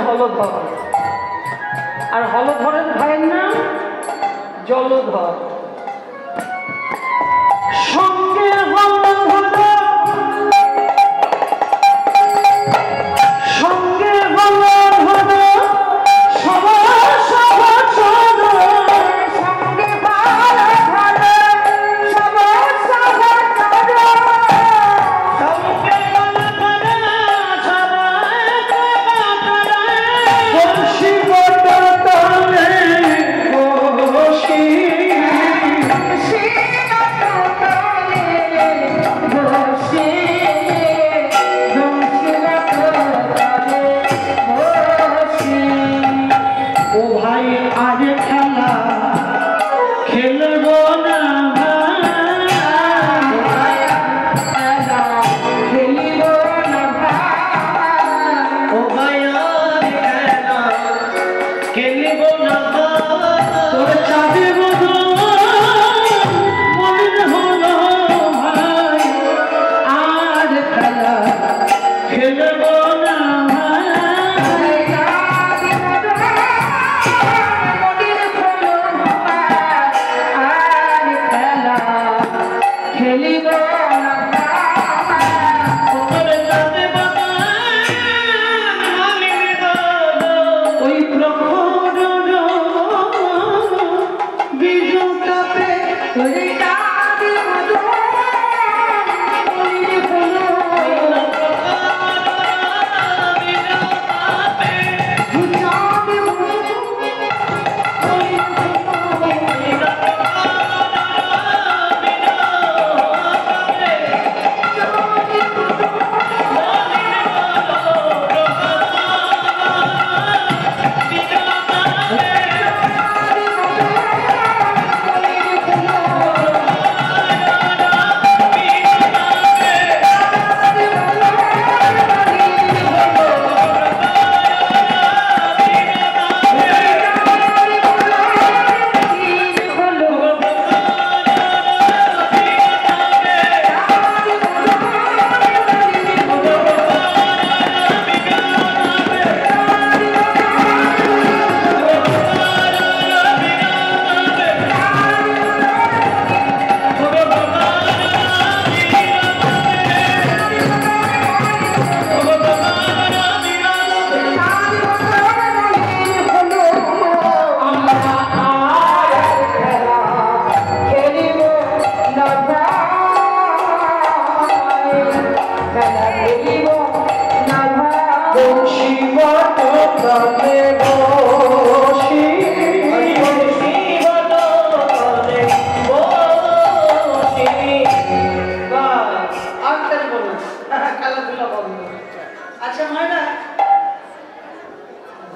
হলধর আর হলধরের ভাইয়ের নাম জলধর। সঙ্গে হলধর সঙ্গে হলধর সবার সবার সঙ্গে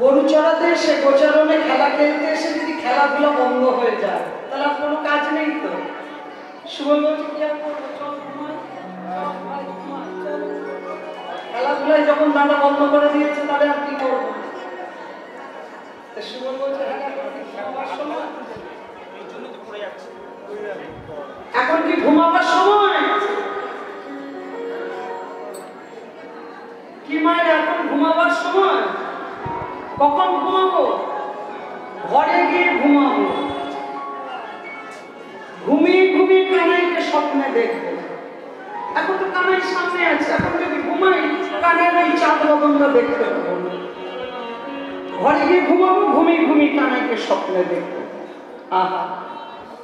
গরু চড়াতে এসে গোচারণে খেলা খেলতে এসে যদি খেলাধুলা বন্ধ হয়ে যায় তাহলে আর কোনো কাজ নেই তো। শুভ খেলাধুলায় যখন দাদা বন্ধ করে দিয়েছে তাহলে আর কি করবো? শুভ এখন কি ঘুমাবার সময়? কি মায়ের এখন ঘুমাবার সময়? কখন ঘুমাবো? ঘরে গিয়ে ঘুমাবো। ঘুমিয়ে ঘুমিয়ে কানাইকে স্বপ্নে দেখবো। এখন তো কানাই সামনে আছে, এখন যদি ঘুমাই কানাইয়ের এই চাঁদ লবণটা দেখতে পাবো। ঘরে গিয়ে ঘুমাবো, ঘুমিয়ে ঘুমিয়ে কানাইকে স্বপ্নে দেখবো। আহা,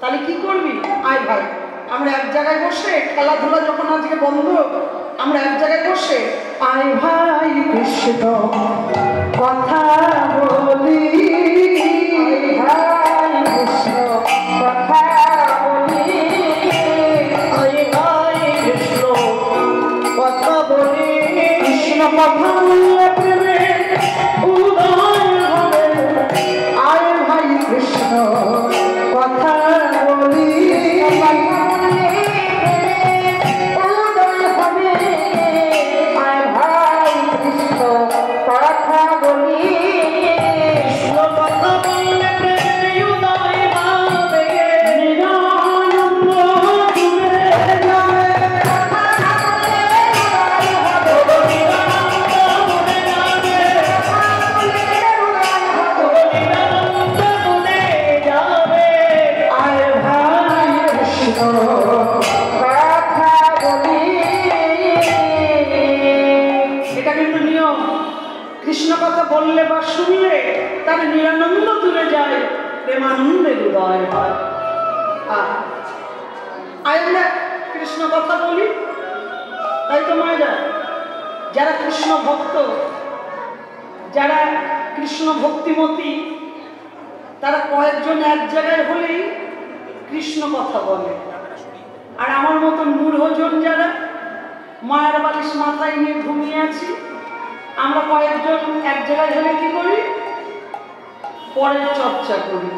তাহলে কি করবি? আয় ভাই, আমরা এক জায়গায় বসে খেলাধুলা যখন আজকে বন্ধ, আমরা এক জায়গায় বসে আয় ভাই কৃষ্ণ কথা বলি, ভাই কৃষ্ণ কথা বলি, আয় ভাই কৃষ্ণ কথা বলি। কৃষ্ণ কথা বললে প্রেমে উদয় হবে, আয় ভাই দূরে যায়, প্রেমানন্দে হৃদয় হয়। আমরা কৃষ্ণ কথা বলি, তাই তো মায়েরা, যারা কৃষ্ণ ভক্ত, যারা কৃষ্ণ ভক্তিমতী, তারা কয়েকজন এক জায়গায় হলেই কৃষ্ণ কথা বলে। আর আমার মতন মূঢ়জন যারা মায়ের বালিশ মাথায় নিয়ে ঘুমিয়ে আছি, আমরা কয়েকজন এক জায়গায় হলে কি করি? পরের চর্চা করি।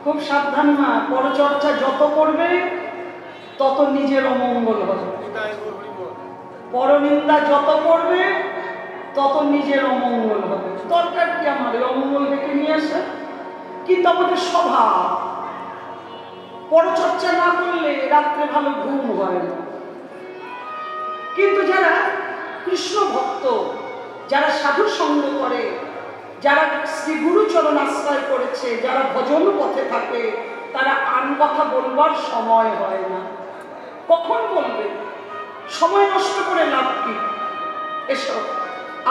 খুব সাবধান মা, পরচর্চা যত করবে তত নিজের অমঙ্গল হবে, পরনিন্দা যত করবে তত নিজের অমঙ্গল হবে। দরকার কি আমার অমঙ্গল ডেকে নিয়ে আসে? কিন্তু আমাদের স্বভাব, পরচর্চা না করলে রাত্রে ভালো ঘুম হয় না। কিন্তু যারা কৃষ্ণ ভক্ত, যারা সাধু সঙ্গ করে, যারা শ্রী গুরুচরণ আশ্রয় করেছে, যারা ভজন পথে থাকে, তারা আন কথা বলবার সময় হয় না। কখন বলবে? সময় নষ্ট করে লাভ কি? এসব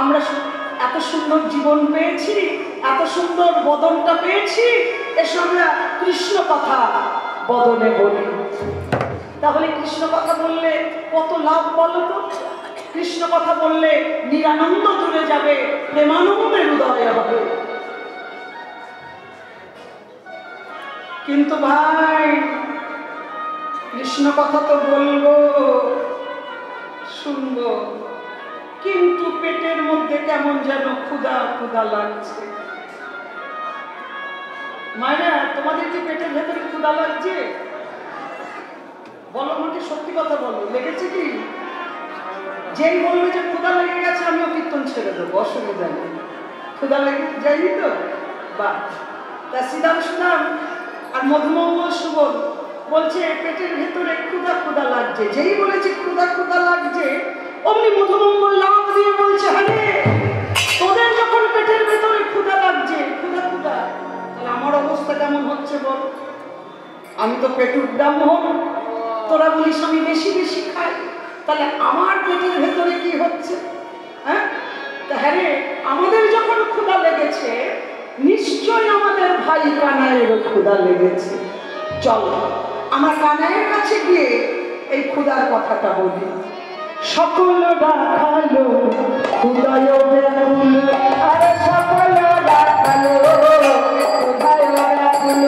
আমরা এত সুন্দর জীবন পেয়েছি, এত সুন্দর বদনটা পেয়েছি, এসব আমরা কৃষ্ণ কথা বদনে বলি। তাহলে কৃষ্ণ কথা বললে কত লাভ বলো তো? কৃষ্ণ কথা বললে নিরানন্দ দূরে যাবে, প্রেমানন্দে হৃদয় হবে। কিন্তু ভাই, কৃষ্ণ কথা তো বলবো, শুনবো, কিন্তু পেটের মধ্যে কেমন যেন ক্ষুধা ক্ষুধা লাগছে। মায়েরা, তোমাদের কি পেটের ভেতরে ক্ষুধা লাগছে? বলো আমাকে, সত্যি কথা বলো, লেগেছে কি? যেই বলবে যে ক্ষুধা লেগে গেছে, আমিও কীর্তন ছেড়ে দেবো, অসুবিধা নেই। ক্ষুধা লেগে যায়নি তো? বা তা শ্রীরাম সুনাম আর মধুমঙ্গল সুবল বলছে পেটের ভেতরে ক্ষুধা ক্ষুধা লাগছে। যেই বলেছে ক্ষুধা ক্ষুধা লাগছে, অমনি মধুমঙ্গল লাভ দিয়ে বলছে, আরে তোদের যখন পেটের ভেতরে ক্ষুধা লাগছে, ক্ষুধা ক্ষুধা, তাহলে আমার অবস্থা কেমন হচ্ছে বল? আমি তো পেটুর ব্রাহ্মণ, তোরা বলিস আমি বেশি বেশি খাই, তাহলে আমার পেটের ভেতরে কি হচ্ছে? হ্যাঁ, হ্যাঁ, আমাদের যখন ক্ষুধা লেগেছে, নিশ্চয় আমাদের ভাই কানাইয়েরও ক্ষুধা লেগেছে। চলো আমার কানাইয়ের কাছে গিয়ে এই ক্ষুধার কথাটা বলি। সকল ডাকালো ক্ষুধায় ব্যাকুল, আরে সকল ডাকালো ক্ষুধায় ব্যাকুল,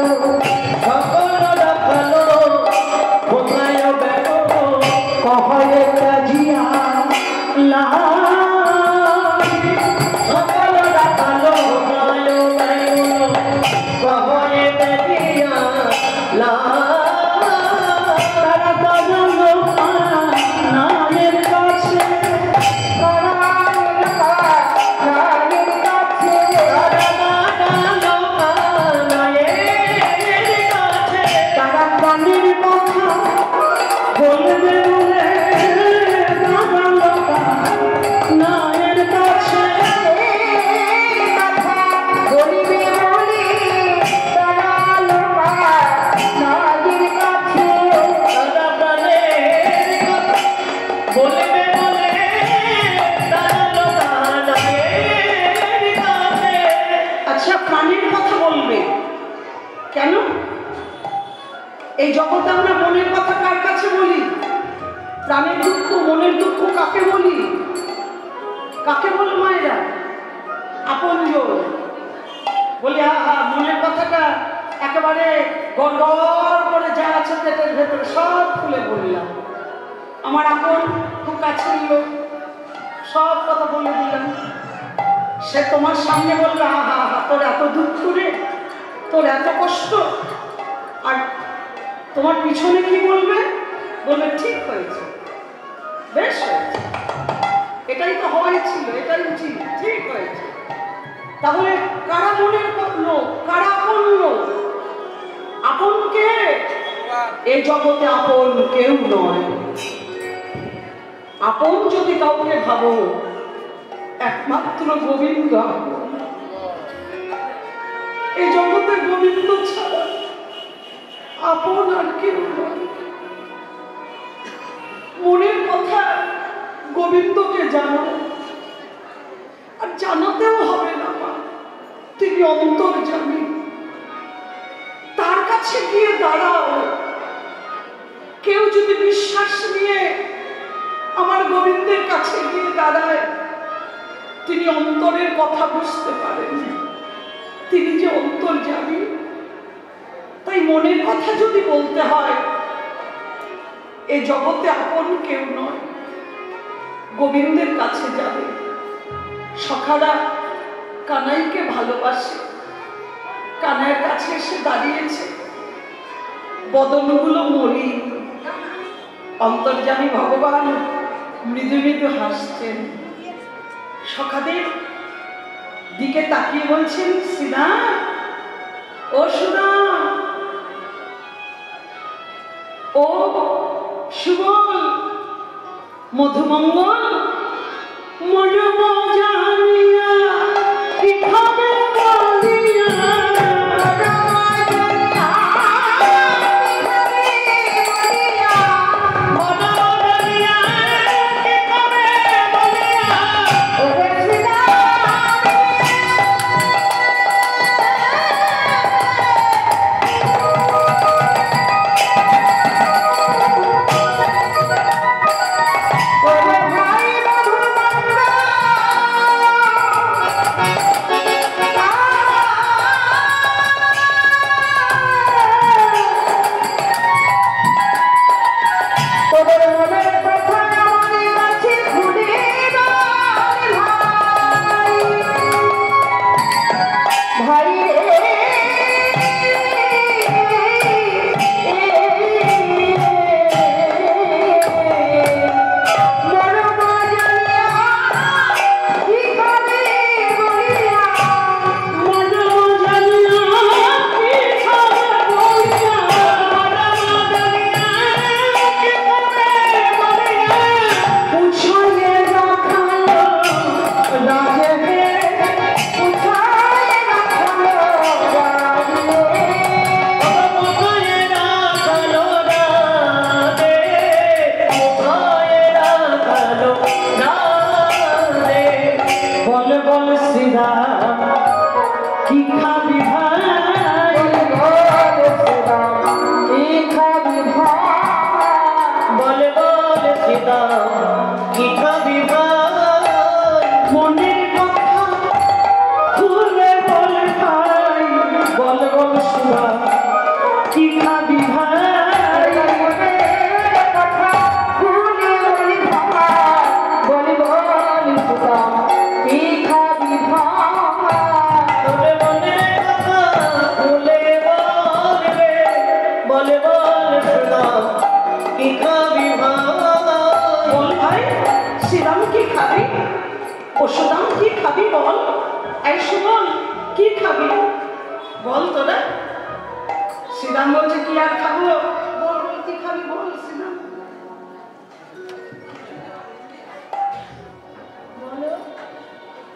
সকল ডাকালো ক্ষুধায় ব্যাকুল, কহয়ে কাজিয়া লা, সকল ডাকালো ক্ষুধায় ব্যাকুল, কহয়ে কাজিয়া লা। এই জগতে আমরা মনের কথা কার কাছে বলি? প্রাণের দুঃখ, মনের দুঃখ কাকে বলি? কাকে বলো মায়েরা? আপনজন বলি। মনের কথাটা একেবারে গড়গড় করে যা আছে পেটের ভেতরে সব খুলে বললাম। আমার আপন খুব কাছের লোক, সব কথা বলে দিলাম। সে তোমার সামনে বললো, তোর এত দুঃখ রে, তোর এত কষ্ট, আর তোমার পিছনে কি বলবে? বলবে ঠিক হয়েছে, বেশ হয়েছে, এটাই তো হওয়াই ছিল, এটাই উচিত, ঠিক হয়েছে। তাহলে কারা মনের লোক, কারা আপন লোক? আপন কে? এই জগতে আপন কেউ নয়। আপন যদি কাউকে ভাবো, একমাত্র গোবিন্দ আপন। এই জগতে গোবিন্দ ছাড়া আপন আর কেউ নয়। মনের কথা গোবিন্দকে জানো, আর জানাতেও হবে না। তিনি অন্তর্যামী, তার কাছে গিয়ে দাঁড়াও। কেউ যদি বিশ্বাস নিয়ে আমার গোবিন্দের কাছে গিয়ে দাঁড়ায়, তিনি অন্তরের কথা বুঝতে পারেন, তিনি যে অন্তর্যামী। তাই মনের কথা যদি বলতে হয়, এ জগতে আপন কেউ নয়, গোবিন্দের কাছে যাবে। সখারা কানাইকে ভালোবাসে, কানাইয়ের কাছে এসে দাঁড়িয়েছে, বদনগুলো মলিন। অন্তর্যামী ভগবান মৃদু মৃদু হাসছেন, সখাদের দিকে তাকিয়ে বলছেন, সিনা, ও সুনা, ও সুবল, মধুমঙ্গল, মজম জানিয়া কি খাবে বলিয়া,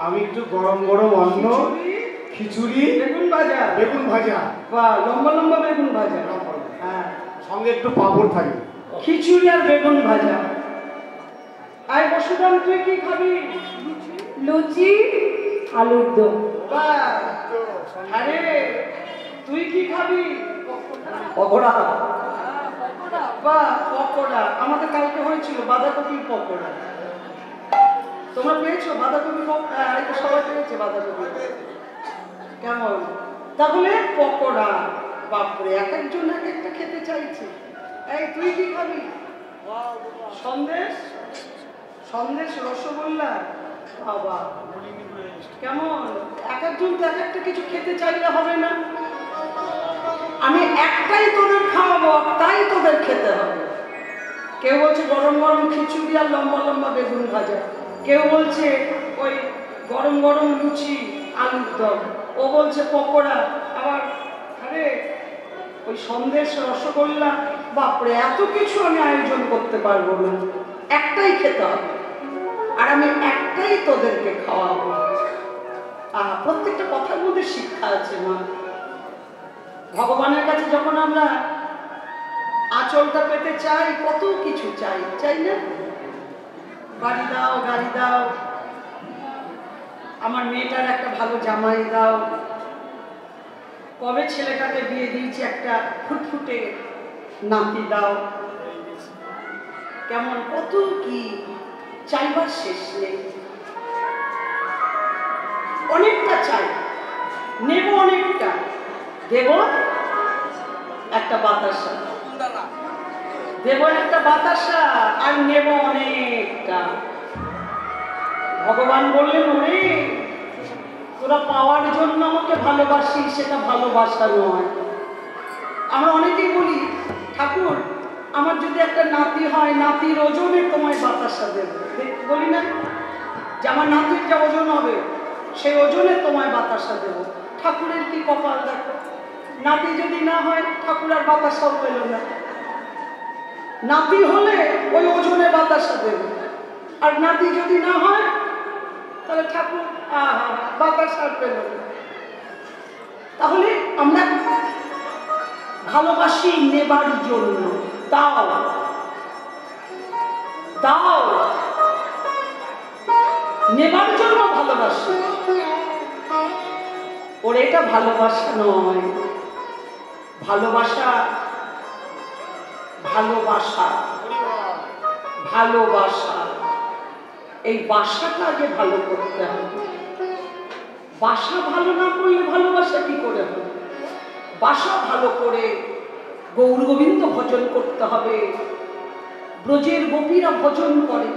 আমি একটু গরম গরম অন্ন, খিচুড়ি, বেগুন ভাজা। বেগুন ভাজা, বা লম্বা লম্বা বেগুন ভাজা, হ্যাঁ, সঙ্গে একটু পাঁপড় থাকে। খিচুড়ি আর বেগুন ভাজা। আয় বসুদাম, তুই কি খাবি? লুচি, আলুর দম। আরে তুই কি খাবি? পকোড়া। বা পকোড়া আমাদের কালকে হয়েছিল, বাঁধাকপির পকোড়া। তোমরা পেয়েছো বাঁধাকপি? সবাই পেয়েছে বাঁধাকপি। কেমন তাহলে পকোড়া? বাপরে, এক একজন এক একটা খেতে চাইছে। এই তুই কি খাবি? সন্দেশ, সন্দেশ, রসগোল্লা। বাবা কেমন, এক একজন তো এক একটা কিছু খেতে চাইলে হবে না। আমি একটাই তোদের খাওয়াবো, তাই তোদের খেতে হবে। কেউ বলছে গরম গরম খিচুড়ি আর লম্বা লম্বা বেগুন ভাজা, কেউ বলছে ওই গরম গরম লুচি আলুর দম, ও বলছে পকোড়া, আবার আরে ওই সন্দেশ, রসগোল্লা। বাপরে, এত কিছু আমি আয়োজন করতে পারবো না, একটাই খেতে হবে, আর আমি একটাই তোদেরকে খাওয়াবো। প্রত্যেকটা কথার মধ্যে শিক্ষা আছে মা। ভগবানের কাছে যখন আমরা আঁচলটা পেতে চাই, কত কিছু চাই, চাই না? বাড়ি দাও, গাড়ি দাও, আমার মেয়েটার একটা ভালো জামাই দাও, কবে ছেলেটাকে বিয়ে দিয়েছি, একটা ফুটফুটে নাতি দাও। কেমন কত কি চাইবার শেষ নেই, অনেকটা চাই, নেব অনেকটা, দেব একটা বাতাসা, দেব একটা বাতাসা আর নেব অনেকটা। ভগবান বললেন, ওরে তোরা পাওয়ার জন্য আমাকে ভালোবাসিস, সেটা ভালোবাসা নয়। আমরা অনেকেই বলি, ঠাকুর আমার যদি একটা নাতি হয়, নাতির ওজনে তোমায় বাতাসা দেব। বলি না যে আমার নাতির যা ওজন হবে সেই ওজনে তোমায় বাতাসা দেব। ঠাকুরের কি কপাল দেখো, নাতি যদি না হয় ঠাকুর আর বাতাসাও পেল না। নাতি হলে ওই ওজনে বাতাসা দেব, আর নাতি যদি না হয় তাহলে ঠাকুর বাতাসা পেল না। তাহলে আমরা ভালোবাসি নেবার জন্য, দাও দাও, নেবার জন্য ভালোবাসি। ওর এটা ভালোবাসা নয়, ভালোবাসা ভালোবাসা ভালোবাসা, এই বাসাটা আগে ভালো করতে হবে। বাসা ভালো না করলে ভালোবাসা কি করে হবে? বাসা ভালো করে গৌর গোবিন্দ ভজন করতে হবে। ব্রজের গোপীরা ভজন করে,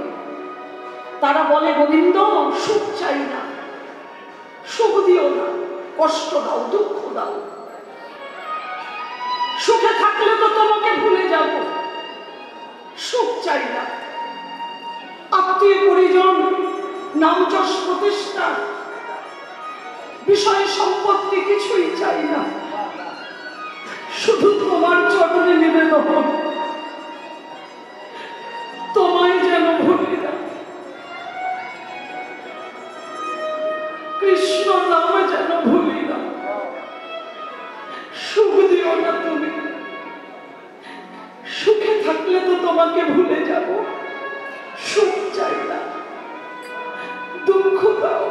তারা বলে গোবিন্দ সুখ চাই না, সুখ দিও না, কষ্ট দাও, দুঃখ দাও। সুখে থাকলে তো তোমাকে ভুলে যাব, সুখ চাই না। আত্মীয় পরিজন, নাম যশ প্রতিষ্ঠা, বিষয় সম্পত্তি কিছুই চাই না, শুধু তোমার চরণে নিবেদন, তোমায় যেন ভুলি না। কৃষ্ণ নামে যেন ভুলি না। সুখ দিও না তুমি, সুখে থাকলে তো তোমাকে ভুলে যাব, সুখ চাই না। দুঃখ দাও,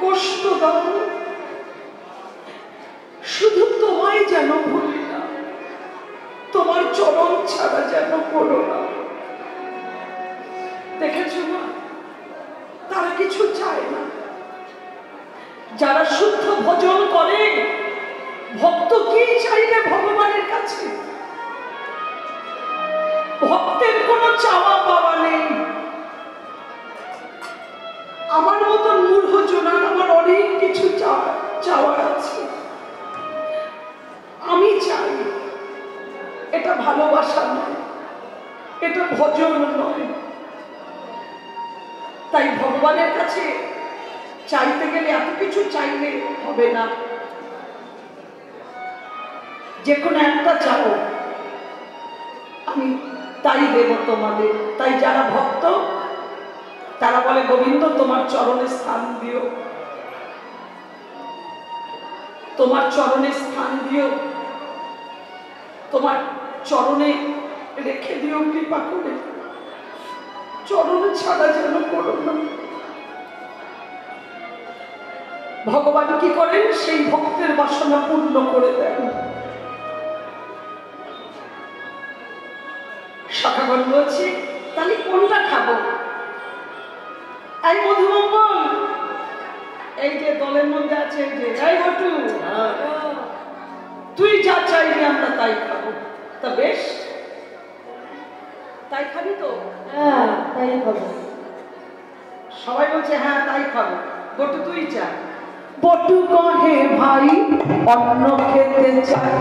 কষ্ট দাও, শুধু তোমায় যেন ভুলি না, তোমার চরণ ছাড়া যেন করো না। দেখেছো না, তারা কিছু চায় না। যারা শুদ্ধ ভজন করে, ভক্ত কি চাইবে ভগবানের কাছে? ভক্তের কোনো চাওয়া পাওয়া নেই। আমার মতন মূর্খ জনার আমার অনেক কিছু চাওয়ার আছে। আমি চাই, এটা ভালোবাসা নয়, এটা ভজন নয়। তাই ভগবানের কাছে চাইতে গেলে এত কিছু চাইলে হবে না। যে কোনো একটা চাও, আমি তাই দেব তোমাদের। তাই যারা ভক্ত তারা বলে গোবিন্দ তোমার চরণে স্থান দিও, তোমার চরণে স্থান দিও, তোমার চরণে রেখে দিও কৃপা করে, চরণে ছাড়া যেন করো না। ভগবান কি করেন? সেই ভক্তের বাসনা পূর্ণ করে দেন। শাখাগণ বলছে, তাহলে কোনটা খাবো? এই মধুমঙ্গল, এই যে দলের মধ্যে আছে, এই হটু, তুই যা চাইবি আমরা তাই খাবো। তা বেশ, তাই খাবি তো? হ্যাঁ তাই খাবো। সবাই বলছে হ্যাঁ তাই খাবো। বটু তুই চা। বটু কহে ভাই অন্ন খেতে চাই,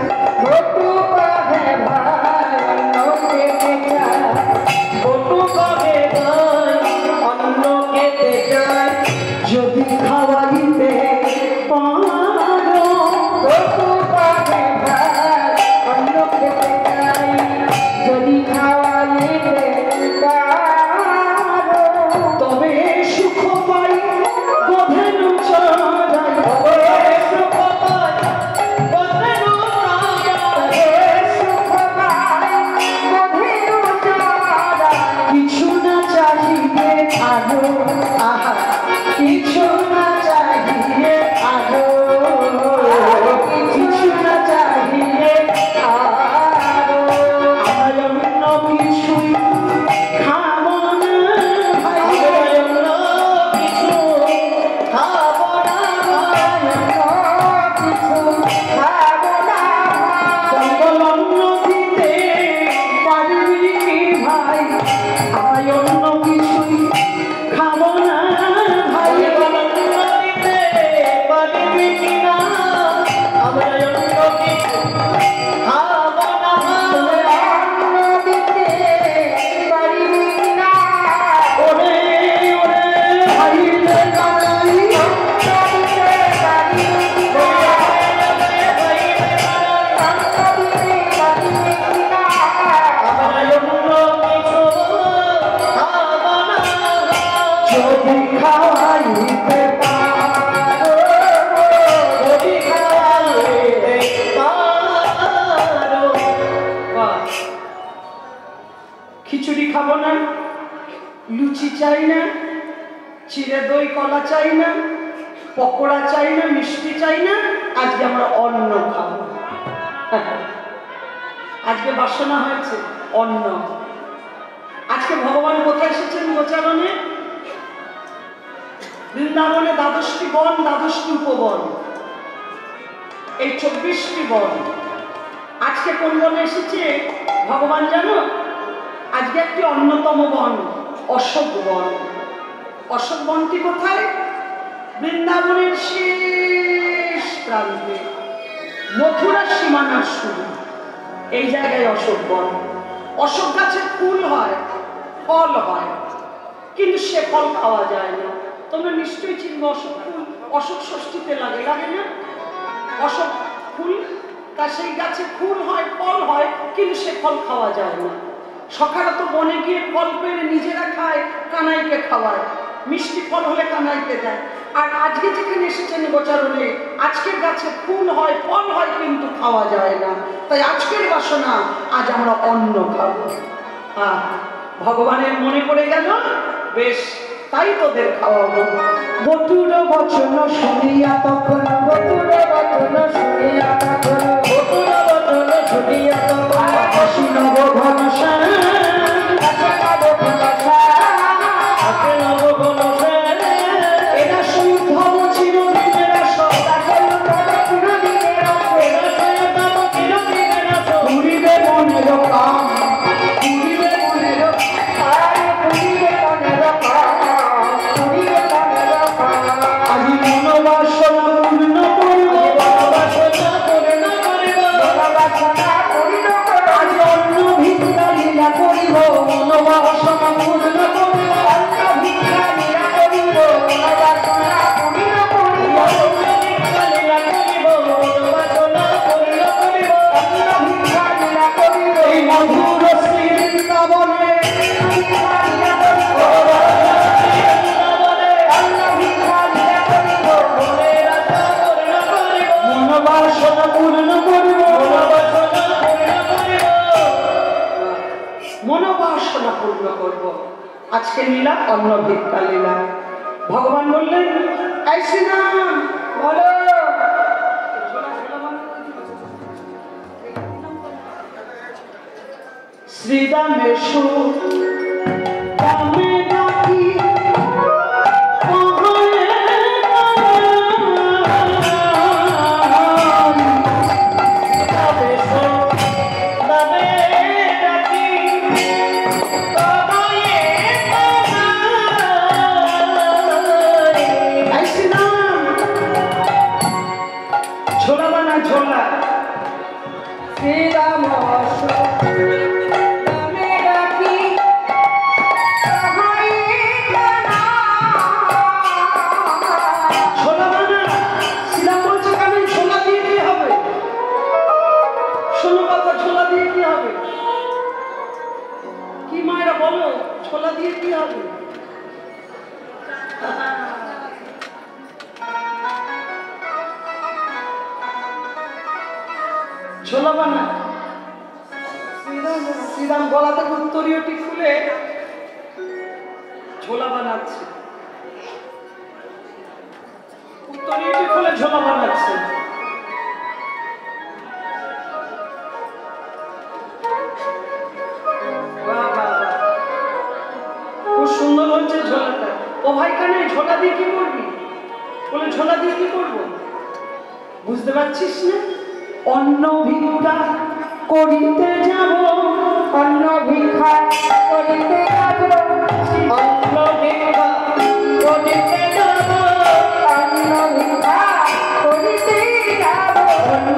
বটু কহে ভাই অন্ন খেতে চাই, বটু কহে ভাই অন্ন খেতে চাই, যদি খাওয়াইতে পারো। বটু কহে ভাই অন্ন খেতে চাই, যদি খাওয়াইতে পারো। তবে সুখ পাই গধেন চড়াই, তবে সুখ পাই গধেন চড়াই, সুখ খিচুড়ি খাবো না, লুচি চাই না, চিড়ে দই কলা চাই না, পকোড়া চাই না, মিষ্টি চাই না, আজকে আমরা অন্ন খাবো। আজকে বাসনা হয়েছে অন্ন। আজকে ভগবান কোথায় এসেছেন গোচারণে? বৃন্দাবনে 12টি বন, 12টি উপবন, এই 24টি বন। আজকে কোন বনে এসেছে ভগবান জানো? আজকে একটি অন্যতম বন, অশোক বন। অশোক বনটি কোথায়? বৃন্দাবনের শেষ প্রান্তে, মথুরার সীমানার শুরু, এই জায়গায় অশোক বন। অশোক গাছে ফুল হয়, ফল হয়, কিন্তু সে ফল খাওয়া যায় না। তোমরা নিশ্চয়ই চিনবে অশোক ফুল, অশোক ষষ্ঠীতে লাগে, লাগে না? অশোক ফুল, তা সেই গাছে ফুল হয়, ফল হয়, কিন্তু সে ফল খাওয়া যায় না। সকালে তো বনে গিয়ে ফল পেরে নিজেরা খায়, কানাইকে খাওয়ায়, মিষ্টি ফল হলে কানাইকে দেয়। আর আজকে যেখানে এসেছেন গোচারণে, আজকের গাছে ফুল হয়, ফল হয়, কিন্তু খাওয়া যায় না। তাই আজকের বাসনা, আজ আমরা অন্ন খাবো। ভগবানের মনে পড়ে গেল, বেশ তাই তোদের খাওয়াবো। বটুর বচন শুনিয়া তখন, বটুর বচন শুনিয়া তখন, বটুর বচন শুনিয়া তখন, অসিনব ঘনশ্যাম, অসিনব ঘনশ্যাম, এরা সৌধব চিরদিনের আশা, পুরিবে মনের কাম, পুরিবে মনের আজি মনোবাসনা পূর্ণ করিব, আজি অন্ন ভিক্ষা লীলা করিব, মনোবাসনা পূর্ণ করিব, অন্ন ভিক্ষা লীলা করিব, মনোবাসনা পূর্ণ করিব, অন্ন ভিক্ষা লীলা করিব, মনোবাসনা পূর্ণ করিব, অন্ন ভিক্ষা লীলা করিব, এই মধুর শ্রী বৃন্দাবনে মনোবাসনা পূর্ণ করিব, মনোবাসনা পূর্ণ করব। আজকে লীলা অন্ন ভিক্ষা লীলা। ভগবান বললেন, এই শ্রীরাম বলো, শ্রীরামেশু কামে ডাকি ঝোলা বানা ঝোলা, শ্রীরাম বলো, ছোলা দিয়ে কি হবে? ছোলা বানা। শ্রীরাম গলা থেকে উত্তরীয়টি খুলে ছোলা বানাচ্ছে, উত্তরীয়টি খুলে ছোলা বানাচ্ছে। খুব সুন্দর হচ্ছে ঝোলাটা। ও ভাই কানে ঝোলা দিয়ে কি করবি? বলে ঝোলা দিয়ে কি করবো? বুঝতে পারছিস না? অন্ন ভিক্ষা করিতে যাব, অন্ন ভিক্ষা করিতে যাব, অন্ন ভিক্ষা করিতে যাব, অন্ন ভিক্ষা করিতে যাব, অন্ন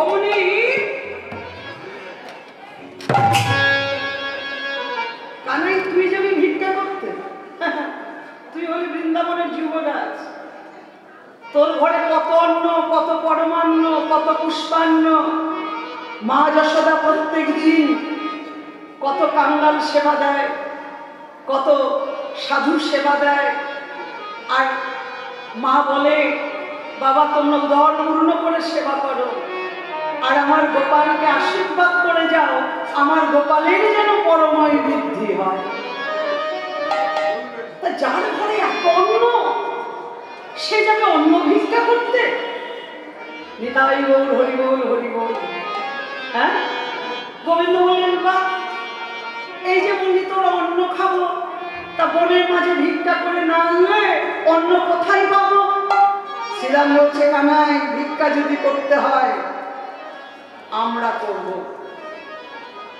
অমনি কানাই তুই যাবি ভিক্ষা করতে? তুই হলি বৃন্দাবনের যুবরাজ। তোর ঘরে কত অন্ন, কত পরমান্ন, কত পুষ্পান্ন। মা যশোদা প্রত্যেক দিন কত কাঙ্গাল সেবা দেয়, কত সাধু সেবা দেয়। আর মা বলে, বাবা তোমরা উদার পূর্ণ করে সেবা করো, আর আমার গোপালকে আশীর্বাদ করে যাও, আমার গোপালের যেন পরময় বৃদ্ধি হয়। তা যার ঘরে এত অন্ন, সে যাবে অন্ন ভিক্ষা করতে? নিতাই গৌর হরি বল, হরি বল। হ্যাঁ, গোবিন্দ বললেন, বা এই যে বললি তোর অন্ন খাবো, তা বনের মাঝে ভিক্ষা করে না আনলে অন্ন কোথায় পাবো? শ্রীরাম বলছে, কানাই ভিক্ষা যদি করতে হয় আমরা করব,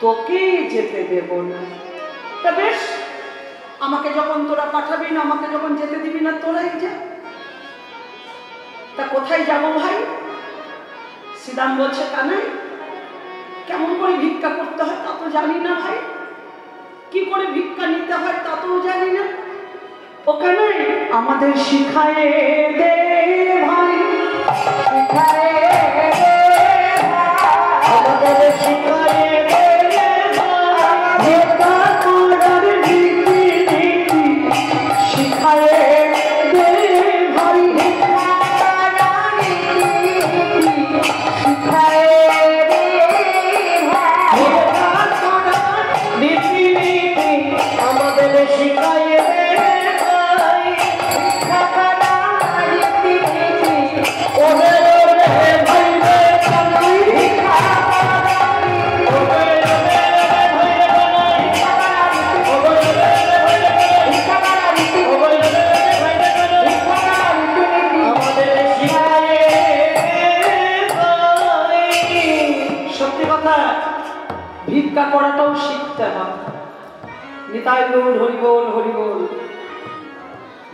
তোকে যেতে দেব না। তা বেশ, আমাকে যখন তোরা পাঠাবি না, আমাকে যখন যেতে দিবি না, তোরাই যা। তা কোথায় যাব ভাই? শ্রীরাম বলছে, কানাই কেমন করে ভিক্ষা করতে হয় তা তো জানি না ভাই, কি করে ভিক্ষা নিতে হয় তা তো জানি না। ও কানাই আমাদের শিখায় দে ভাই, শিখায় দে আমাদের শিখায় দে ভাই, ভিক্ষা করার রীতি নীতি শিখায় দে ভাই, ভিক্ষা করার রীতি শিখায় দে ভাই, ভিক্ষা করার রীতি নীতি আমাদের শিখায় দে ভাই, ভিক্ষা করার রীতি নীতি ওরে ওরে ভাই রে কানাই, ভিক্ষা করার ওরে ওরে ভাই রে কানাই, ওরে ওরে ভাই রে কানাই, ভিক্ষা করার রীতি ওরে ওরে ভাই রে কানাই, ভিক্ষা করার রীতি আমাদের শিখায় ভাই। সত্যি কথা, ভিক্ষা করাটাও শিখতে হয়। নিতাই গৌর হরি বল, হরি বল।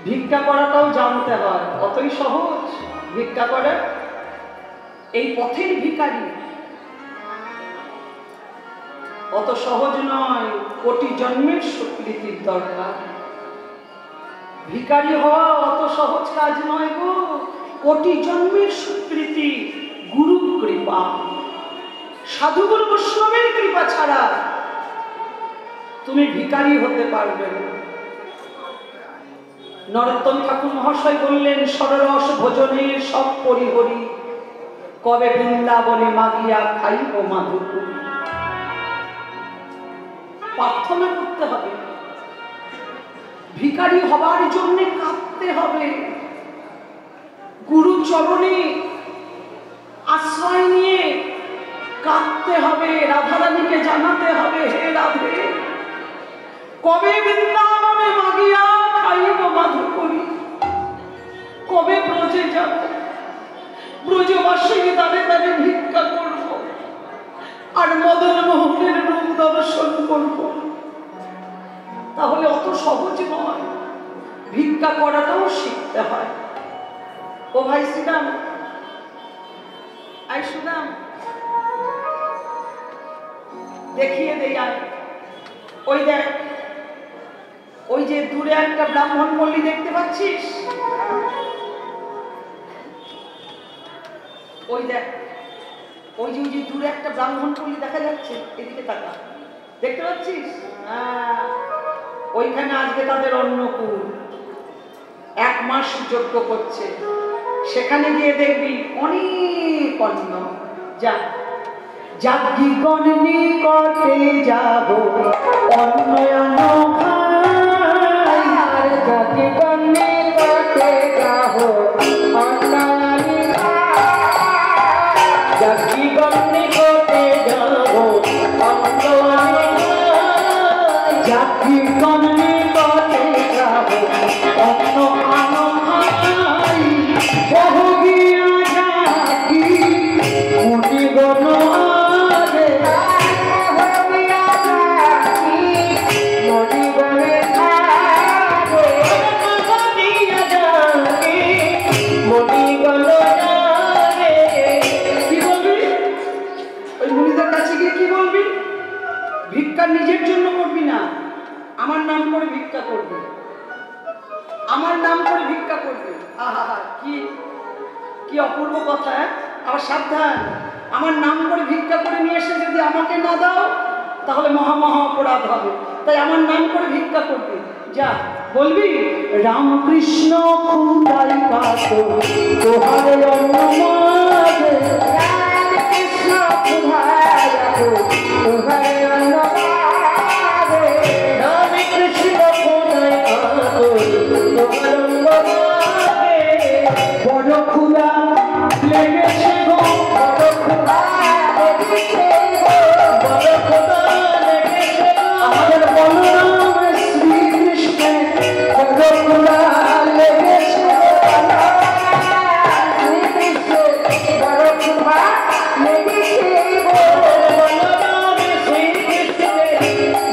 ভিক্ষা করাটাও জানতে হয়, অতই সহজ ভিক্ষা করে। এই পথের ভিখারি অত সহজ নয়, কোটি জন্মের স্বীকৃতির দরকার। ভিখারি হওয়া অত সহজ কাজ নয় গো, কোটি জন্মের স্বীকৃতি, গুরু কৃপা, সাধুগুরু বৈষ্ণবের কৃপা ছাড়া তুমি ভিখারি হতে পারবে না। নরোত্তম ঠাকুর মহাশয় বললেন, সররস ভোজনে সব পরিহরি, কবে বৃন্দাবনে মাগিয়া খাইব মাধুপুরি। প্রার্থনা করতে হবে, ভিখারি হবার জন্য কাঁদতে হবে, গুরু চরণে আশ্রয় নিয়ে কাঁদতে হবে, রাধারানীকে জানাতে হবে, হে রাধে কবে বৃন্দাবনে মাগিয়া খাইব মাধুপুরি, কবে ব্রজে যাব, ব্রজবাসীকে দাঁড়ে দাঁড়ে ভিক্ষা করব, আর মদন মোহনের রূপ দর্শন করব। তাহলে অত সহজ নয়, ভিক্ষা করাটাও শিখতে হয়। ও ভাই শ্রীরাম, আই সুদাম, দেখিয়ে দেই আয়। ওই দেখ, ওই যে দূরে একটা ব্রাহ্মণ পল্লী দেখতে পাচ্ছিস, ওই দেখ, ওই যে দূরে একটা ব্রাহ্মণ পল্লী দেখা যাচ্ছে, এদিকে তাকা, দেখতে পাচ্ছিস? ওইখানে আজকে তাদের অন্নকূল, 1 মাস যজ্ঞ করছে। সেখানে গিয়ে দেখবি অনেক অন্ন। যা যাজ্ঞিগণ নিকটে যাব, অন্ন খাই, আর যাজ্ঞিগণ নিকটে যাব, অন্ন খাই, যাজ্ঞিগণ নিকটে যাব, অন্ন খাই, যাজ্ঞিগণ নিকটে যাব, অন্ন খাই, বহু গিয়া যাজ্ঞি মুনিগণ মনি আমার নাম করে ভিক্ষা করবে, আমার নাম করে ভিক্ষা করবে। আহা কি কি অপূর্ব কথা। আবার সাবধান, আমার নাম করে ভিক্ষা করে নিয়ে এসে যদি আমাকে না দাও তাহলে মহা মহা অপরাধ হবে। তাই আমার নাম করে ভিক্ষা করবে। যা বলবি, রামকৃষ্ণ খুদাই কাতো তোহারে অন্ন মাগে, রামকৃষ্ণ খুদাই কাতো তোহারে অন্ন মাগে, রামকৃষ্ণ খুদাই কাতো তোহারে অন্ন মাগে। বড় ক্ষুধা লেগেছে গো, বড় ক্ষুধা লেগেছে গো, বড় ক্ষুধা লেগেছে গো। আমাদের বলরাম শ্রীকৃষ্ণের বড় ক্ষুধা লেগেছে গো, শ্রীকৃষ্ণের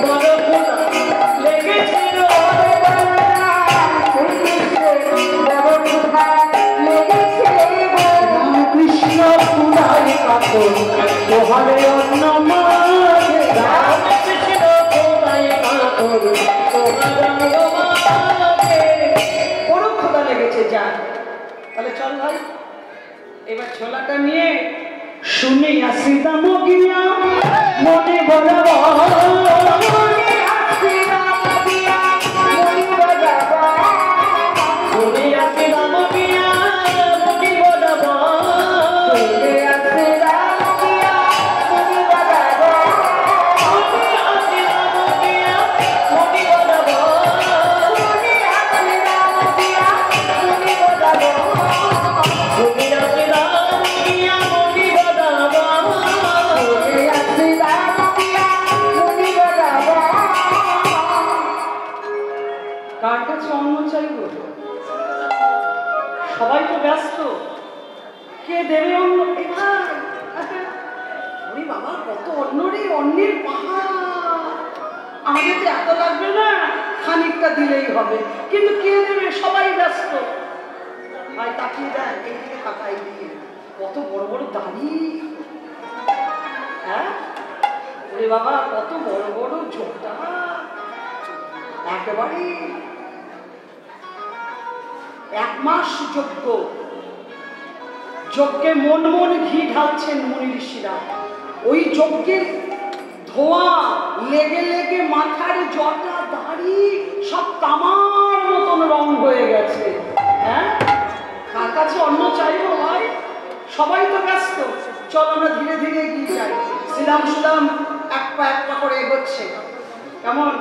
বড় ক্ষুধা লেগেছে গো, বলরাম শ্রীকৃষ্ণের বড় ক্ষুধা লেগেছে গো, রামকৃষ্ণ খুদাই কাতো তোহারে অন্ন মাগে, রামকৃষ্ণ খুদাই কাতো তোহারে অন্ন মাগে। বড় ক্ষুধা লেগেছে। যা তাহলে চল ভাই, এবার ছোলাটা নিয়ে শুনে আসি দাম গিয়া মনে বলব, শুনে আসি দাম গিয়া মনে বলব, কার কাছে অন্ন চাইব? সবাই তো ব্যস্ত, কে দেবে অন্ন? এ ভাই, ওরে বাবা, কত অন্ন রে, অন্নের পাহাড়। আমাদের তো এত লাগবে না, খানিকটা দিলেই হবে, কিন্তু কে দেবে? সবাই ব্যস্ত। ভাই তাকিয়ে দেন, এইদিকে তাকাই দিয়ে কত বড় বড় দাড়ি। হ্যাঁ ওরে বাবা, কত বড় বড় জোটা, একেবারে 1 মাস যজ্ঞ, যজ্ঞে মন মন ঘি ঢালছেন মুনি ঋষিরা। ওই যজ্ঞের ধোঁয়া লেগে লেগে মাথার জটা দাড়ি সব তামার মতন রং হয়ে গেছে। হ্যাঁ, কার কাছে অন্ন চাইবো ভাই? সবাই তো ব্যস্ত। চল আমরা ধীরে ধীরে এগিয়ে যাই। শ্রীরাম সুদাম এক পা করে এগোচ্ছে। কেমন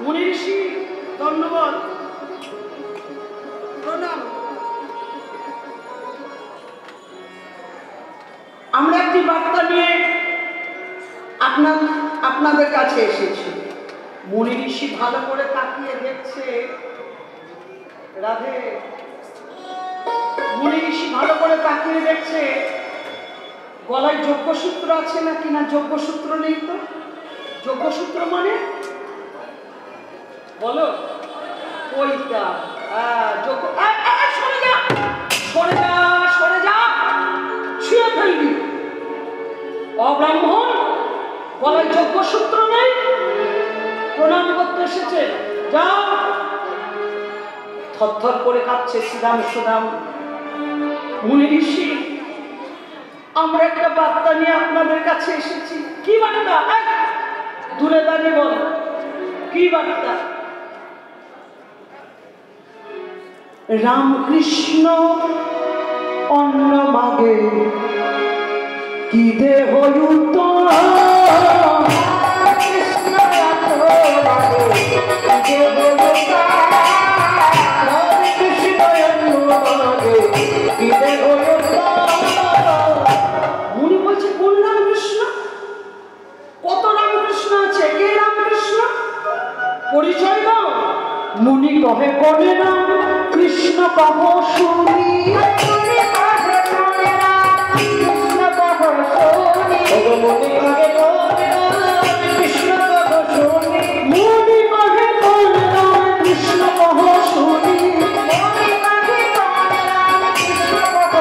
মুনি ঋষি? ধন্যবাদ, প্রণাম। আমরা একটি বার্তা নিয়ে আপনাদের কাছে এসেছি। মুনি ঋষি ভালো করে তাকিয়ে দেখছে। রাধে। মুনি ঋষি ভালো করে তাকিয়ে দেখছে গলায় যজ্ঞসূত্র আছে নাকি না। যজ্ঞসূত্র নেই তো। যজ্ঞসূত্র মানে বলো ওইটা। সরে যা, সরে যা, সরে যা, ছুঁয়ে ফেলবি। অব্রাহ্মণ, গলায় যজ্ঞসূত্র নেই, প্রণাম করতে এসেছে, যাও। থরথর করে কাঁপছে শ্রীরাম সুদাম। মুনি ঋষি, আমরা একটা বার্তা নিয়ে আপনাদের কাছে এসেছি। কি বার্তা? দূরে দাঁড়িয়ে বল, কি বার্তা? রামকৃষ্ণ অন্ন মাগে, কি দেহ মুনি বলছে কোন রামকৃষ্ণ? কত রামকৃষ্ণ আছে? কে রামকৃষ্ণ? পরিচয় দাও। মুনি কহে কোনে রাম কৃষ্ণ কহ শুনি, মুনি কহে কোনে রাম কৃষ্ণ কহ শুনি, মুনি কহে কোনে রাম কৃষ্ণ কহ শুনি, মুনি কহে কোনে রাম কৃষ্ণ কহ শুনি, মুনি কহে কোনে রাম কৃষ্ণ কহ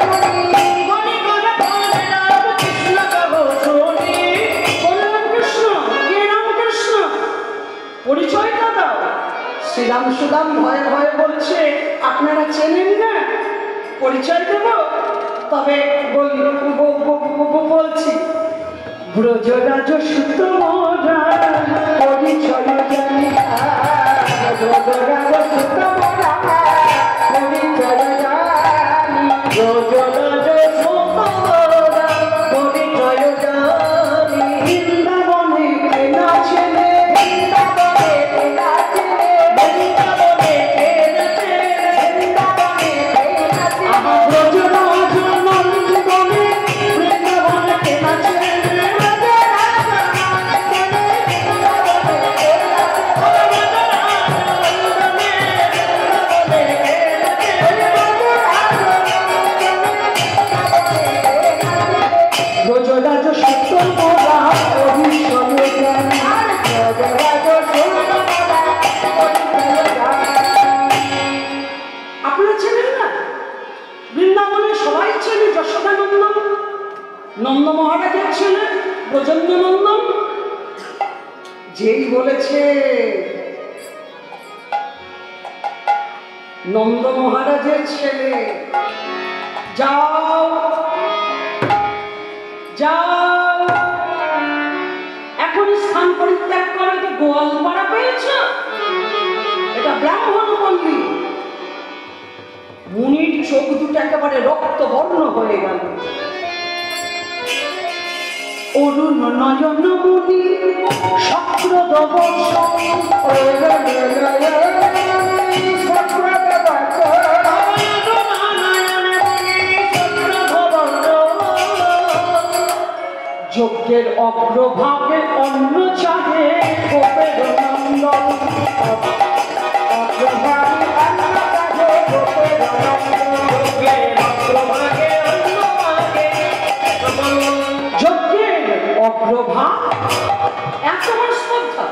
শুনি, মুনি কহে কোনে রাম কৃষ্ণ কহ শুনি। কোন রামকৃষ্ণ? কে রামকৃষ্ণ? পরিচয়টা দাও। শ্রীরাম সুদাম ভয়ে ভয়ে বলছে আপনারা চেনেন না, পরিচয় দেব? তবে বলছি, ব্রজরাজ সুতমরা পরিচয় জানি, ব্রজরাজ সুতমরা পরিচয় জানি, ব্রজরাজ সুতমরা পরিচয় জানি। বৃন্দাবনে নাচেনে, বৃন্দাবনে নাচেনে, বৃন্দাবনে নাচেনে, বৃন্দাবনে নাচেনে, আমার ব্রজরাজ নন্দনে বৃন্দাবনে নাচেনে। আপনারা চেনেন না? বৃন্দাবনে সবাই চেনে যশোদানন্দন, নন্দ মহারাজের ছেলে ব্রজেন্দ্র নন্দন। যেই বলেছে নন্দ মহারাজের ছেলে, যাও যাও এখন স্থান পরিত্যাগ করে, তো গোয়ালপাড়া পেয়েছ, এটা ব্রাহ্মণ পল্লী। মুনির চোখ দুটো একেবারে রক্ত বর্ণ হয়ে গেল। অরুণ নয়ন মুনি শক্রদব যজ্ঞের অগ্রভাগে অন্ন চাহে গোপের নন্দন, অগ্রভাগে অন্ন চাহে গোপের যজ্ঞের অগ্রভাগ এত বড় শ্রদ্ধা,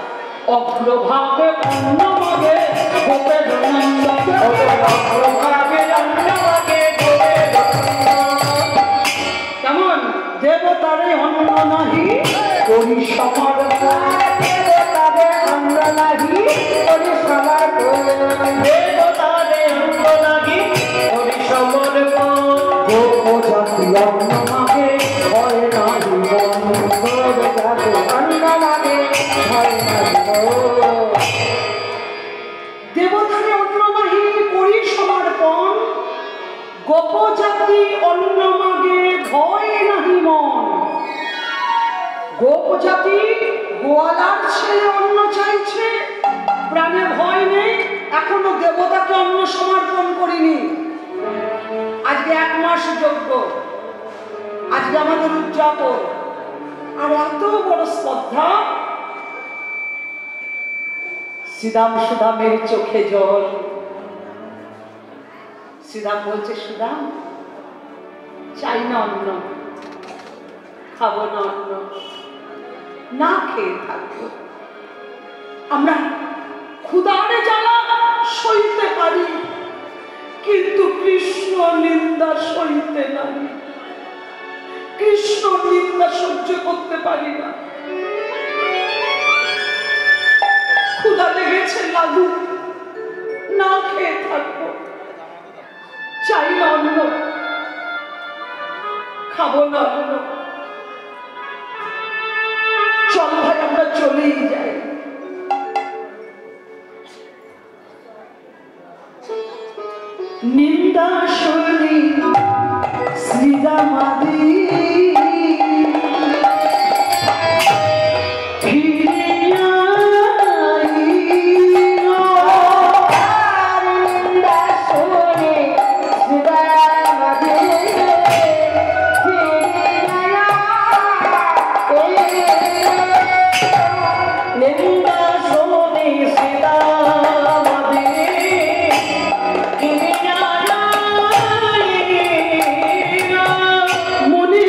অগ্রভাগে অন্ন মাগে গোপের নন্দন, অগ্রভাগে অন্ন মাগে গোপের নন্দন। কেমন দেবতারে অন্ন নাহি করি সমর্পণ, দেবতারে অন্ন নাহি করি সমর্পণ, দেবতারে অন্ন নাহি করি সমর্পণ, গোপজাতি অন্ন মাগে হয় নাহি মন, গোপজাতি অন্ন মাগে হয় নাহি মন। দেবতারে অন্ন নাহি করি সমর্পণ, গোপজাতি অন্ন মাগে ভয় নাহি মন। গোপজাতি গোয়ালার ছেলে অন্ন চাইছে, প্রাণে ভয় নেই, এখনো দেবতাকে অন্ন সমর্পণ করিনি। আজকে 1 মাস যজ্ঞ, আজকে আমাদের উদযাপন, আর এত বড় শ্রদ্ধা। শ্রীরাম সুদামের চোখে জল। শ্রীরাম বলছে, সুদাম চাই না অন্ন, খাবো না অন্ন, না খেয়ে থাকবো। আমরা ক্ষুধারে জ্বালা সইতে পারি, কিন্তু কৃষ্ণ নিন্দা সইতে পারি, কৃষ্ণ নিন্দা সহ্য করতে পারি না। ক্ষুধা লেগেছে, লাগুক, না খেয়ে থাকবো, চাই না অন্ন, খাবো না অন্ন। চল ভাই আমরা চলেই যাই। নিন্দা শুনি শ্রীরামাদি মুনি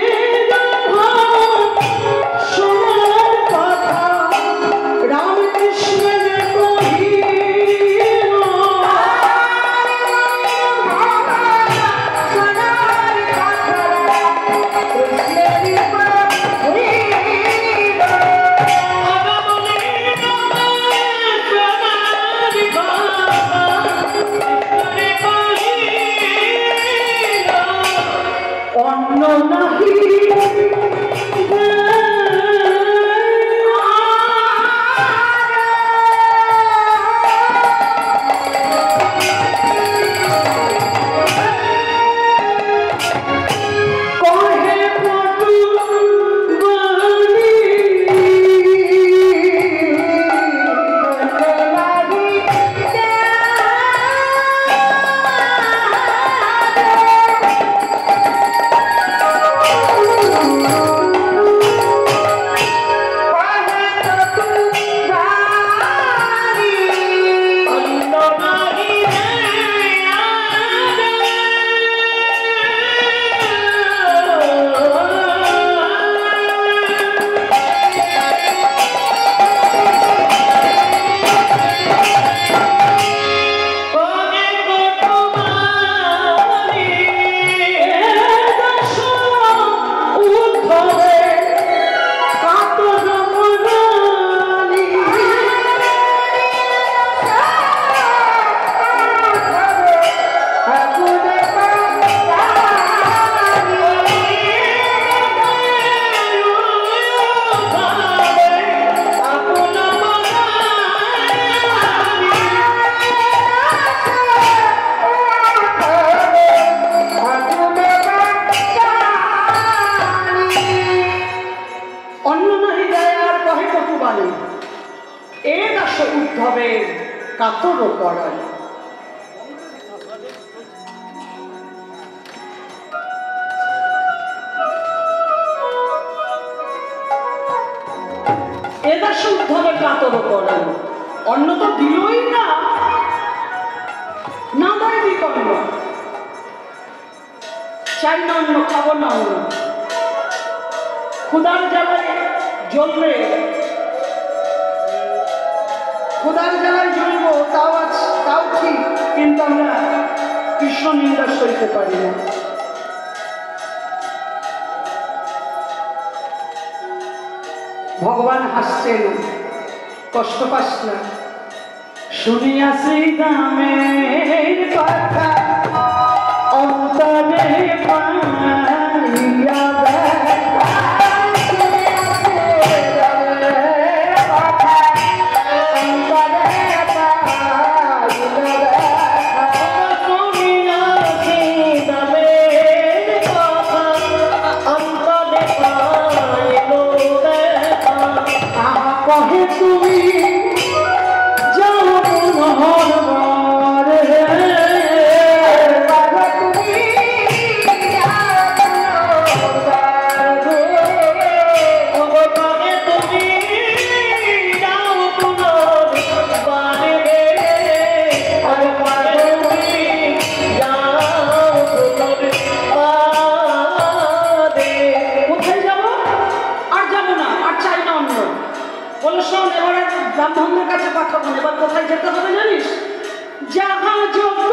উদ্ধবের কাতর পরাণ। এরা উদ্ধবের কাতর পরাণ, অন্ন তো দিলই না, না দেয় বিকল্প, চাই না অন্য, খাবো না অন্য, ক্ষুধার জ্বালায় জ্বলবে, ক্ষুধার জ্বালায় জ্বলবো তাও ঠিক, কিন্তু আমরা কৃষ্ণ নিন্দা সইতে পারি না। ভগবান হাসছেন, কষ্ট পাস না। শুনিয়াছি দামের কথা অন্তরে পাইয়া তুমি যাও পুনর্বারে, তুমি যাও পুনর্বারে, কোথায় যাবো? আর যাবো না, আর চাই না অন্য। বলো শোন, এবার ব্রাহ্মণদের কাছে পাঠাবো না, এবার কোথায় যেতে হবে জানিস? যাহা যোগ্য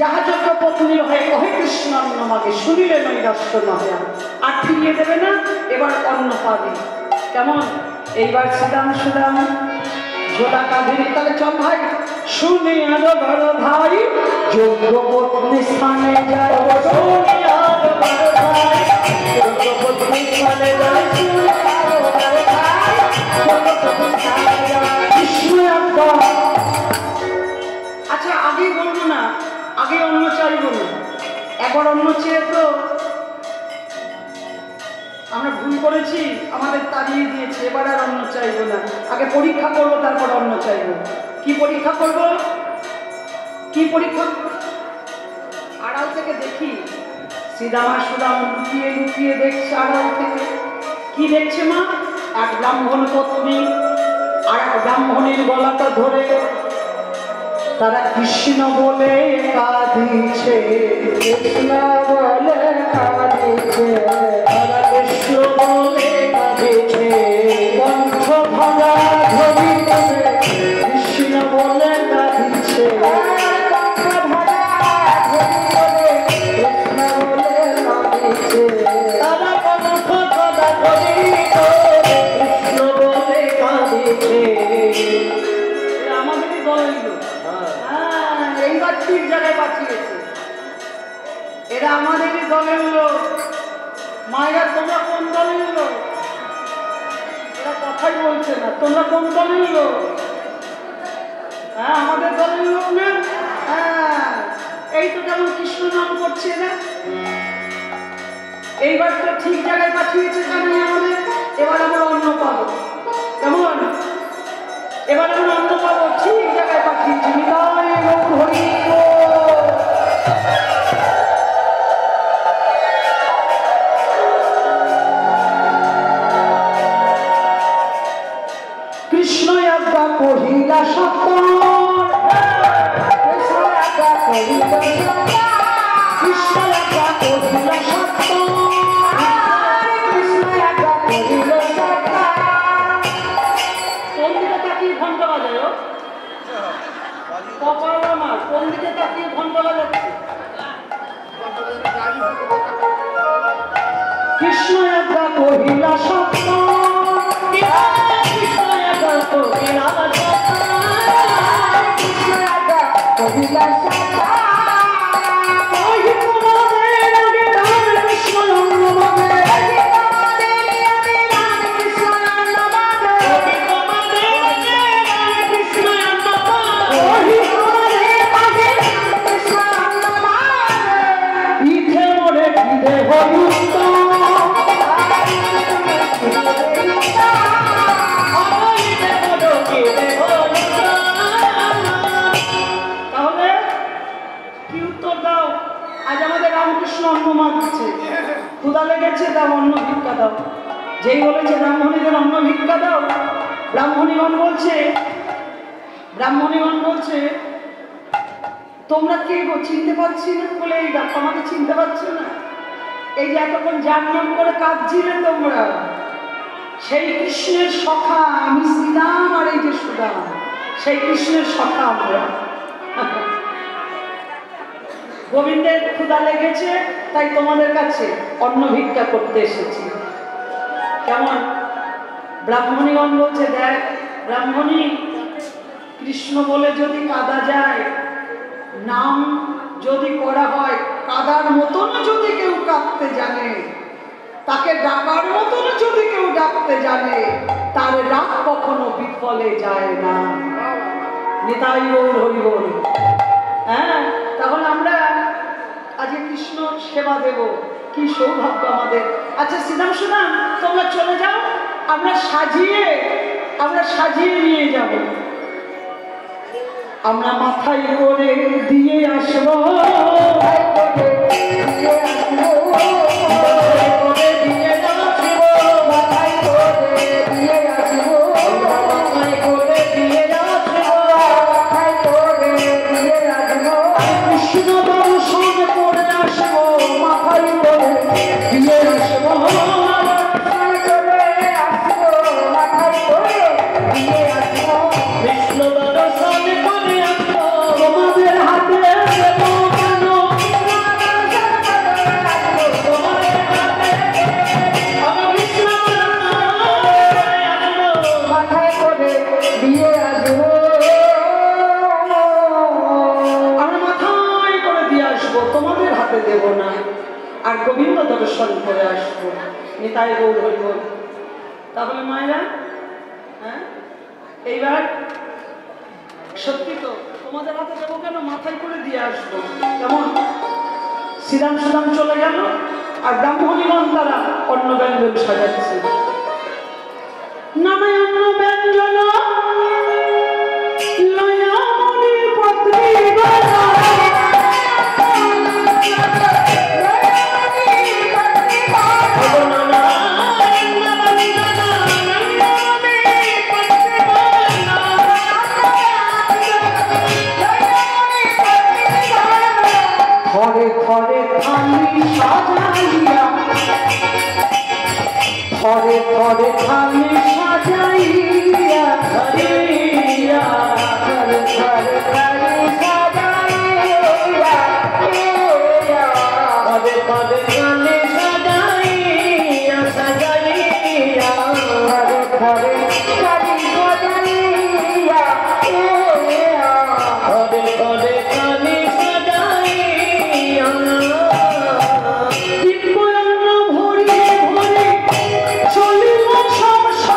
যাহাযোগ্য পত্নীর হয়ে কহে কৃষ্ণ অন্ন মাগে, শুনিলে নৈরাশ্য নহে, আর ফিরিয়ে দেবে না, এবার অন্ন পাবে। কেমন এইবার সুদাম সুদাম ঝোলা কাঁধে, তাহলে চল ভাই শুনে আরো বড় ভাই, যোগ্য পত্নী স্থানে যায়, শুনে আরো বড় ভাই, যোগ্য পত্নী স্থানে যায়, শুনে আরো বড় ভাই, যোগ্য পত্নী স্থানে যায়। কৃষ্ণ আব্বা, আচ্ছা আগেই বলবো না, আগে অন্ন চাইবো না, একবার অন্ন চেয়ে তো আমরা ভুল করেছি, আমাদের তাড়িয়ে দিয়েছে, এবার আর অন্ন চাইবো না, আগে পরীক্ষা করবো তারপর অন্ন চাইবো। কি পরীক্ষা করবো? কি পরীক্ষা? আড়াল থেকে দেখি, শ্রীদামা সুদাম লুকিয়ে লুকিয়ে দেখছে আড়াল থেকে। কি দেখছে মা? এক ব্রাহ্মণ পত্নী আর এক ব্রাহ্মণের গলাটা ধরে তারা কৃষ্ণ বলে কাঁদিছে, কৃষ্ণ বলে কাঁদিছে, তারা কৃষ্ণ বলে কাঁদিছে, কণ্ঠ ভরা ধরি বলে কৃষ্ণ বলে কাঁদিছে, কণ্ঠ ভরা ধরি বলে কৃষ্ণ বলে কাঁদিছে, তারা কণ্ঠ ভরা ধরি বলে কৃষ্ণ বলে কাঁদিছে। আমাদেরই দলের লোক, এইবার ঠিক জায়গায় পাঠিয়েছে, এরা আমাদেরই দলের লোক। মায়েরা তোমরা কোন দলের লোক? এরা কথাই বলছে না, তোমরা কোন দলের লোক? হ্যাঁ আমাদের দলের লোক না? হ্যাঁ এই তো যেমন কৃষ্ণ নাম করছে না, এইবার তো ঠিক জায়গায় পাঠিয়েছে জানি আমাদের। এবার আমরা অন্ন পাবো, কেমন? এবার আমরা অন্ন পাবো, ঠিক জায়গায় পাঠিয়েছি। নিতাই গৌর হরি বল। একটা কহিলা সত্য, কৃষ্ণ একটা কহিল সত্য, কৃষ্ণ একটা কহিলা সত্য, কৃষ্ণ একটা কহিল সত্য। কোন দিকে তাকিয়ে ঘন্টা বাজায়? কপাল আমার কোন দিকে তাকিয়ে ঘন্টা বাজাচ্ছে? কৃষ্ণ একটা কহিলা সত্য, কৃষ্ণ একটা কহিলা সত্য, কৃষ্ণ একটা কহিল সত্য। ওই তোমাদের আগে রাম কৃষ্ণ জন্মবাদে, ওই তোমাদের আগে রাম কৃষ্ণ জন্মবাদে, ইথে মোরে খিদে হয়ুক্ত, তাহলে কি উত্তর দাও? আজ আমাদের রামকৃষ্ণ অন্ন মাগছে, ক্ষুধা লেগেছে, দাও অন্ন ভিক্ষা দাও। যেই বলেছে ব্রাহ্মণীদের অন্ন ভিক্ষা দাও, ব্রাহ্মণীগণ বলছে তোমরা কে গো, চিনতে পারছি না। বলে এই দেখো আমাকে চিনতে পারছো না, এই যে এতক্ষণ যার নাম করে কাঁদছিলে তোমরা, সেই কৃষ্ণের সখা আমি শ্রীরাম, আর এই যে সুদাম, সেই কৃষ্ণের সখা আমরা। গোবিন্দের ক্ষুধা লেগেছে, তাই তোমাদের কাছে অন্ন ভিক্ষা করতে এসেছি। কেমন? ব্রাহ্মণীগণ বলছে দেখ ব্রাহ্মণী, কৃষ্ণ বলে যদি কাঁদা যায়, নাম যদি করা হয়, কাদার মতন যদি কেউ কাঁদতে জানে, তাকে ডাকার মতন যদি কেউ ডাকতে জানে, তার ডাক কখনো বিফলে যায় না। নিতাই গৌর হরি বল। হ্যাঁ, তাহলে আমরা আজকে কৃষ্ণ সেবা দেব, কি সৌভাগ্য আমাদের। আচ্ছা শ্রীরাম সুদাম, তোমরা চলে যাও, আমরা সাজিয়ে নিয়ে যাব। আমরা মাথায় করে দিয়ে আসবো, কৃষ্ণ দর্শন করে আসবো, মাথায় করে দিয়ে আসবো, কৃষ্ণ দর্শন করে আসবো, তোমাদের হাতে দেবো কেন, তোমাদের হাতে আমি কৃষ্ণ মাথায় করে দিয়ে আসবো, আমরা মাথায় করে দিয়ে আসবো, তোমাদের হাতে দেব না। আর গোবিন্দ দর্শন করে আসবো। নিতাই গৌর হরি বল। তাহলে মায়েরা, হ্যাঁ এইবার সত্যি তো তোমাদের হাতে দেবো কেন, মাথায় করে দিয়ে আসবো। কেমন? শ্রীরাম সুদাম চলে গেল, আর ব্রাহ্মণীগণ তারা অন্ন ব্যঞ্জন সাজাচ্ছে। নামে অন্ন ব্যঞ্জন লয়ামণি পত্নী বালা, ঘরে ঘরে থালি সাজাইয়া, ঘরে ঘরে থালি সাজাইয়া, ঘরিয়া ঘরে ঘরে থালি সাজাইয়া, ঘরে ঘরে থালি সাজাইয়া, সাজাইয়া ঘরে ঘরে থালি সাজাইয়া, ঘরে ঘরে থালি সাজাইয়া, দিব্য অন্ন ভরিয়ে ভরে চলিল সংসার।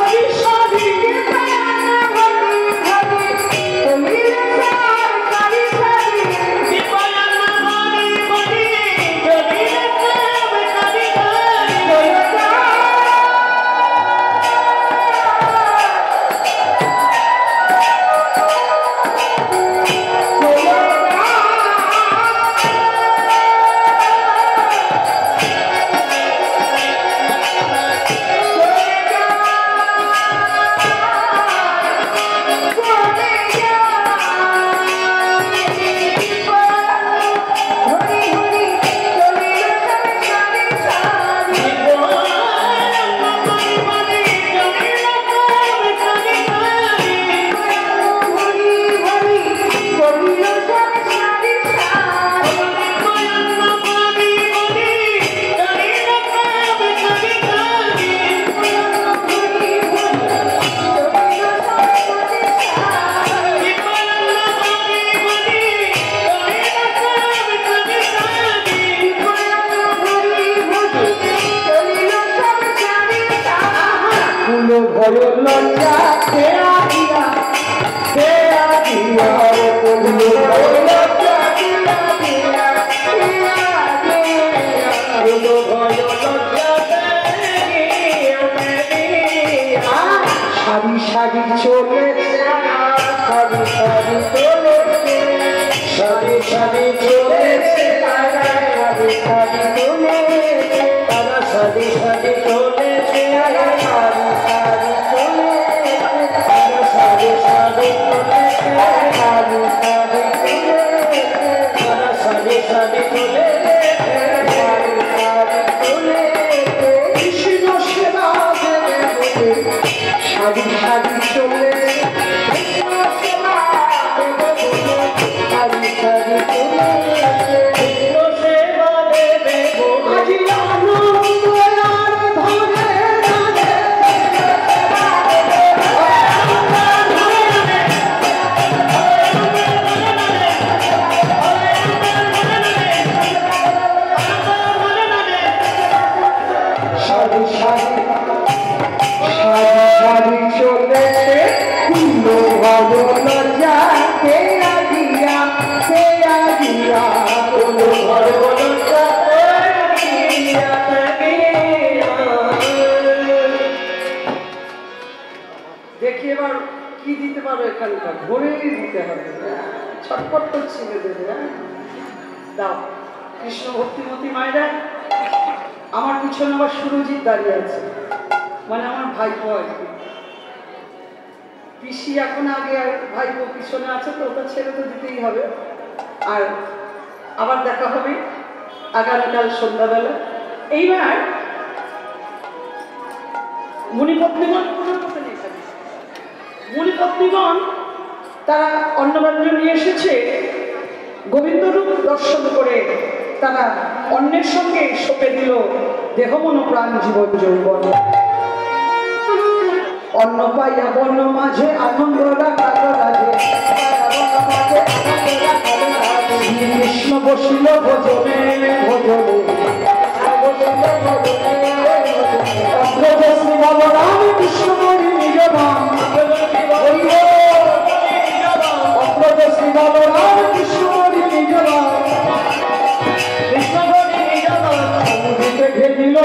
लज्जा तेरा दिया रे बोलो लज्जा तेरा दिया बोलो भयो लज्जा সারি সারি চলেছে সারি সারি চলেছে সারি সারি চলেছে সারি সারি চলেছে তারা সারি সারি চলেছে সারি সারি চলেছে তারা সারি সারি চলেছে সারি সারি চলেছে তারা সারি সারি চলেছে সারি সারি চলেছে কৃষ্ণ সেবা দেবে সারি সারি চলে কৃষ্ণ সেবা দেবে সারি সারি চলে কৃষ্ণ সেবা দেবে আজি আনন্দ আর ধরে রাধে সারি সারি সারি চলেছে কুলো ভালো লজ্জা তেরা দিয়া কুলো ভালো লজ্জা দেখি এবার কি দিতে পারো এখানকার ঘুরেই দিতে হবে ছটপট করছি দেবে দাও কৃষ্ণ ভক্তিমতী মায়েরা আমার পিছনে আবার সুরজিৎ দাঁড়িয়ে আছে মানে আমার ভাইপো আর কি পিসি এখন আগে আর ভাইপো পিছনে আছে তো ওটা ছেড়ে তো দিতেই হবে আর আবার দেখা হবে আগামীকাল সন্ধ্যাবেলা এইবার মুনিপত্নীগণ মুনিপত্নীগণ তারা অন্নব্যঞ্জন নিয়ে এসেছে গোবিন্দরূপ দর্শন করে তারা অন্যের সঙ্গে সঁপে দিল দেহ মন প্রাণ জীবন যৌবন অন্ন পাইয়া বন্য মাঝে আনন্দরা কালো রাজে কৃষ্ণ বসিল ভোজনে ভোজনে শ্রী বলরাম কৃষ্ণ মরি নিজ নাম শ্রী বলরাম কৃষ্ণ মরি নিজ নাম কৃষ্ণ মরি নিজ নাম ঘেরিল